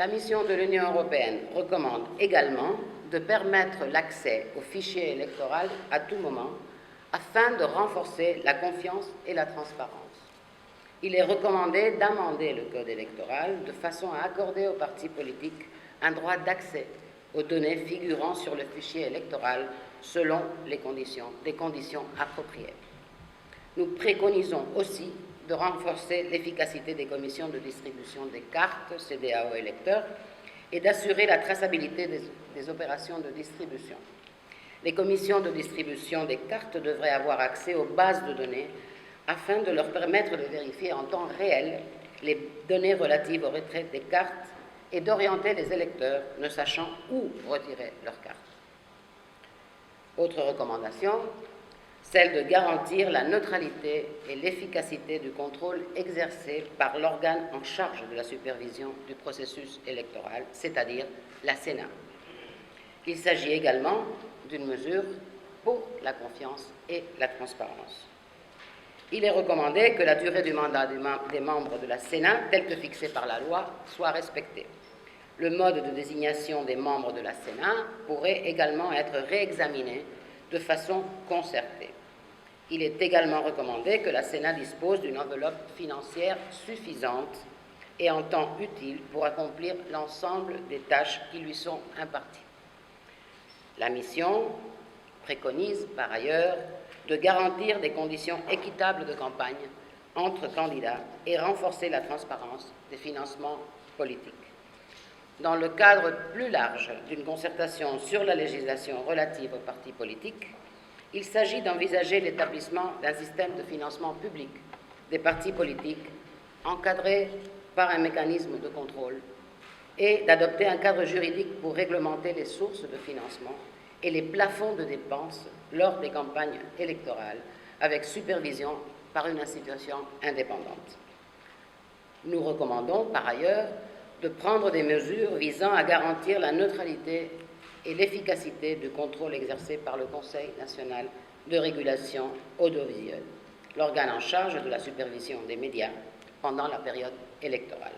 La mission de l'Union européenne recommande également de permettre l'accès au fichier électoral à tout moment afin de renforcer la confiance et la transparence. Il est recommandé d'amender le code électoral de façon à accorder aux partis politiques un droit d'accès aux données figurant sur le fichier électoral selon des conditions appropriées. Nous préconisons aussi de renforcer l'efficacité des commissions de distribution des cartes CDAO électeurs et d'assurer la traçabilité des opérations de distribution. Les commissions de distribution des cartes devraient avoir accès aux bases de données afin de leur permettre de vérifier en temps réel les données relatives au retrait des cartes et d'orienter les électeurs ne sachant où retirer leurs cartes. Autre recommandation, celle de garantir la neutralité et l'efficacité du contrôle exercé par l'organe en charge de la supervision du processus électoral, c'est-à-dire la Sénat. Il s'agit également d'une mesure pour la confiance et la transparence. Il est recommandé que la durée du mandat des membres de la Sénat, telle que fixée par la loi, soit respectée. Le mode de désignation des membres de la Sénat pourrait également être réexaminé de façon concertée. Il est également recommandé que la Sénat dispose d'une enveloppe financière suffisante et en temps utile pour accomplir l'ensemble des tâches qui lui sont imparties. La mission préconise par ailleurs de garantir des conditions équitables de campagne entre candidats et renforcer la transparence des financements politiques. Dans le cadre plus large d'une concertation sur la législation relative aux partis politiques, il s'agit d'envisager l'établissement d'un système de financement public des partis politiques encadré par un mécanisme de contrôle et d'adopter un cadre juridique pour réglementer les sources de financement et les plafonds de dépenses lors des campagnes électorales avec supervision par une institution indépendante. Nous recommandons par ailleurs de prendre des mesures visant à garantir la neutralité et l'efficacité du contrôle exercé par le Conseil national de régulation audiovisuelle, l'organe en charge de la supervision des médias pendant la période électorale.